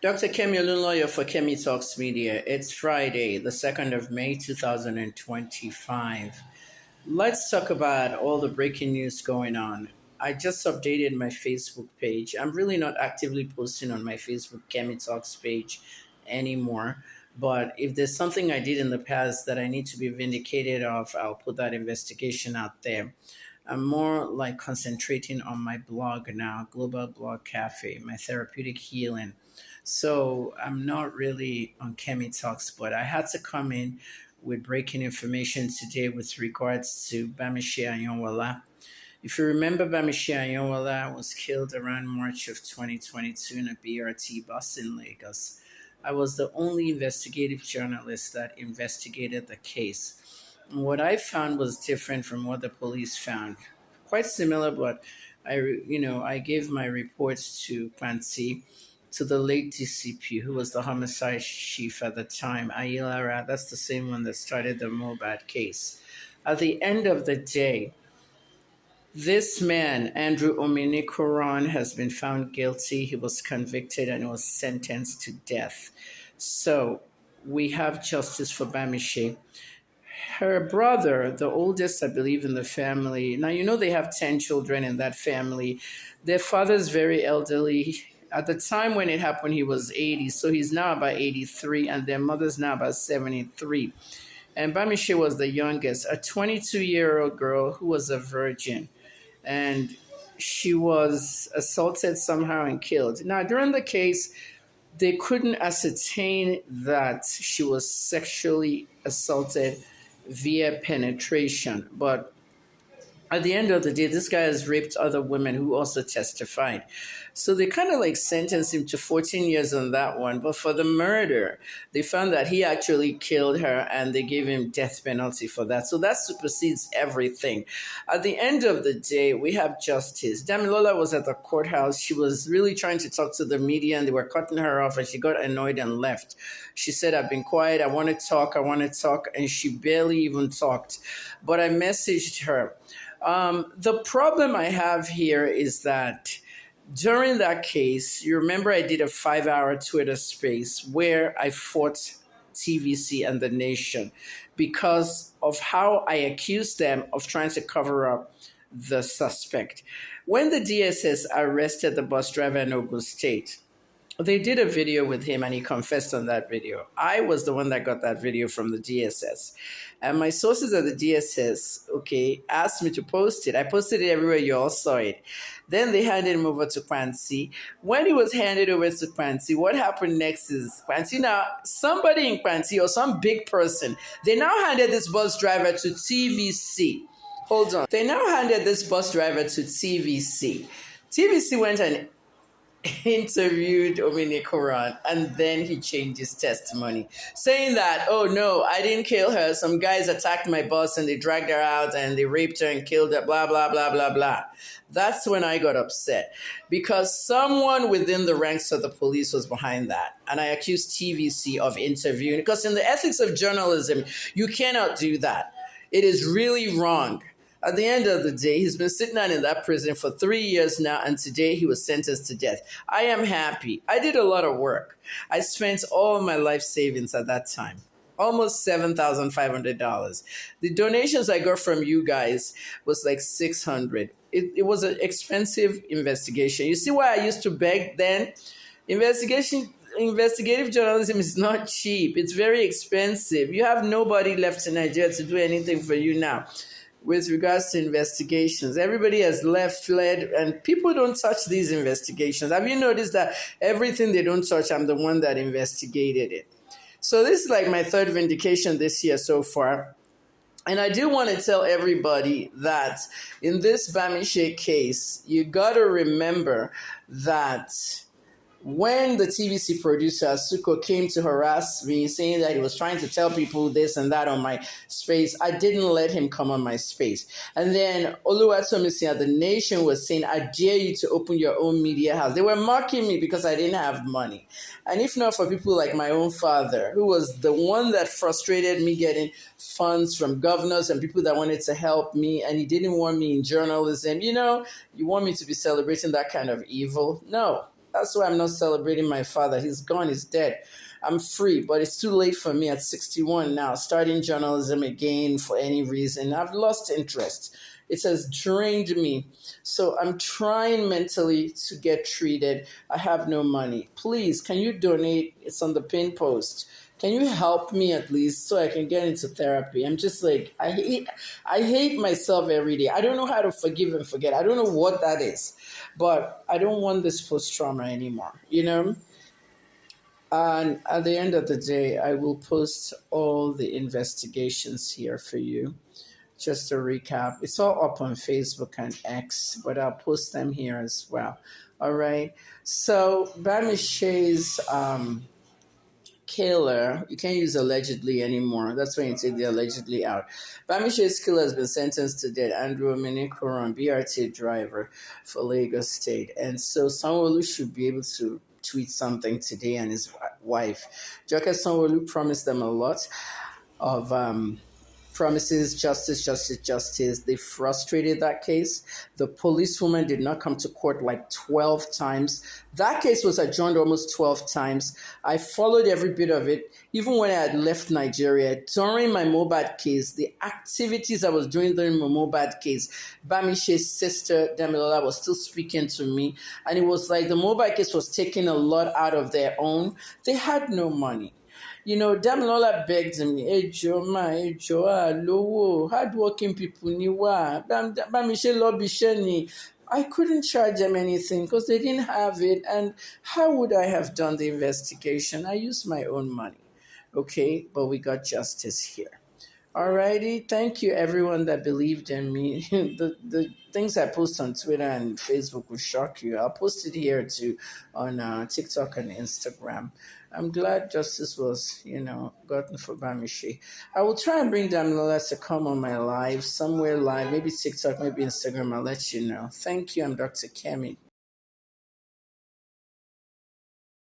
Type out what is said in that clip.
Dr. Kemi Olunloyo for Kemi Talks Media. It's Friday, the 2nd of May, 2025. Let's talk about all the breaking news going on. I just updated my Facebook page. I'm really not actively posting on my Facebook Kemi Talks page anymore. But if there's something I did in the past that I need to be vindicated of, I'll put that investigation out there. I'm more like concentrating on my blog now, Global Blog Cafe, my therapeutic healing. So I'm not really on Kemi Talks, but I had to come in with breaking information today with regards to Bamishe Ayanwola. If you remember, Bamishe Ayanwola was killed around March of 2022 in a BRT bus in Lagos. I was the only investigative journalist that investigated the case. And what I found was different from what the police found. Quite similar, but I gave my reports to Clancy, to the late DCP, who was the homicide chief at the time, Ayilara. That's the same one that started the Mobad case. At the end of the day, this man, Andrew Ominikoran, has been found guilty. He was convicted and was sentenced to death. So we have justice for Bamishe. Her brother, the oldest, I believe, in the family. Now, they have 10 children in that family. Their father's very elderly. At the time when it happened, he was 80. So he's now about 83, and their mother's now about 73. And Bamishe was the youngest, a 22-year-old girl who was a virgin. And she was assaulted somehow and killed. Now, during the case, they couldn't ascertain that she was sexually assaulted via penetration. But at the end of the day, this guy has raped other women who also testified. So they kind of sentenced him to 14 years on that one. But for the murder, they found that he actually killed her and they gave him death penalty for that. So that supersedes everything. At the end of the day, we have justice. Damilola was at the courthouse. She was really trying to talk to the media and they were cutting her off and she got annoyed and left. She said, I've been quiet. I want to talk. And she barely even talked. But I messaged her. The problem I have here is that during that case, you remember I did a 5-hour Twitter space where I fought TVC and the nation because of how I accused them of trying to cover up the suspect. When the DSS arrested the bus driver in Ogun State, they did a video with him and he confessed on that video. I was the one that got that video from the DSS. And my sources at the DSS, asked me to post it. I posted it everywhere. You all saw it. Then they handed him over to Quancy. When he was handed over to Quancy, what happened next is Quancy now, somebody in Quancy or some big person, they now handed this bus driver to TVC. Hold on. They now handed this bus driver to TVC. TVC went and interviewed Ominikoran and then he changed his testimony saying that, oh no, I didn't kill her. Some guys attacked my bus and they dragged her out and they raped her and killed her, blah, blah, blah, blah, blah. That's when I got upset because someone within the ranks of the police was behind that. And I accused TVC of interviewing because in the ethics of journalism, you cannot do that. It is really wrong. At the end of the day, he's been sitting down in that prison for 3 years now, and today he was sentenced to death. I am happy. I did a lot of work. I spent all my life savings at that time, almost $7,500. The donations I got from you guys was like $600. It was an expensive investigation. You see why I used to beg then? Investigative journalism is not cheap. It's very expensive. You have nobody left in Nigeria to do anything for you now. With regards to investigations, everybody has fled, and people don't touch these investigations. Have you noticed that everything they don't touch, I'm the one that investigated it? So this is like my third vindication this year so far. And I do want to tell everybody that in this Bamishe case, you got to remember that when the TVC producer, Suko, came to harass me, saying that he was trying to tell people this and that on my space, I didn't let him come on my space. And then Oluwatomisi at The Nation was saying, I dare you to open your own media house. They were mocking me because I didn't have money. And if not for people like my own father, who was the one that frustrated me getting funds from governors and people that wanted to help me, and he didn't want me in journalism. You want me to be celebrating that kind of evil? No. That's why I'm not celebrating my father. He's gone, he's dead. I'm free, but it's too late for me at 61 now, starting journalism again for any reason. I've lost interest. It has drained me. So I'm trying mentally to get treated. I have no money. Please, can you donate? It's on the pin post. Can you help me at least so I can get into therapy? I'm just like, I hate myself every day. I don't know how to forgive and forget. I don't know what that is. But I don't want this post trauma anymore, you know? And at the end of the day, I will post all the investigations here for you. Just to recap, it's all up on Facebook and X, but I'll post them here as well. All right. So Bamishe's killer, you can't use allegedly anymore. That's when you take the allegedly out. Bamishe's killer has been sentenced to death. Andrew Minikoron, BRT driver for Lagos State. And so Sanwo-Olu should be able to tweet something today, and his wife. Joke Sanwo-Olu promised them a lot of promises, justice, justice, justice. They frustrated that case. The policewoman did not come to court like 12 times. That case was adjourned almost 12 times. I followed every bit of it, even when I had left Nigeria. During my Mobad case, the activities I was doing during my Mobad case, Bamishe's sister, Damilola, was still speaking to me. And it was like the Mobad case was taking a lot out of their own. They had no money. You know, Damilola begged me, Ejo ma, Ejo lowo, hardworking people ni wa, Bamishe lobby ni. I couldn't charge them anything because they didn't have it. And how would I have done the investigation? I used my own money. Okay, but we got justice here. Alrighty, thank you everyone that believed in me. The things I post on Twitter and Facebook will shock you. I'll post it here too on TikTok and Instagram. I'm glad justice was, gotten for Bamishe. I will try and bring Damilola to come on my live, somewhere live, maybe TikTok, maybe Instagram. I'll let you know. Thank you. I'm Dr. Kemi.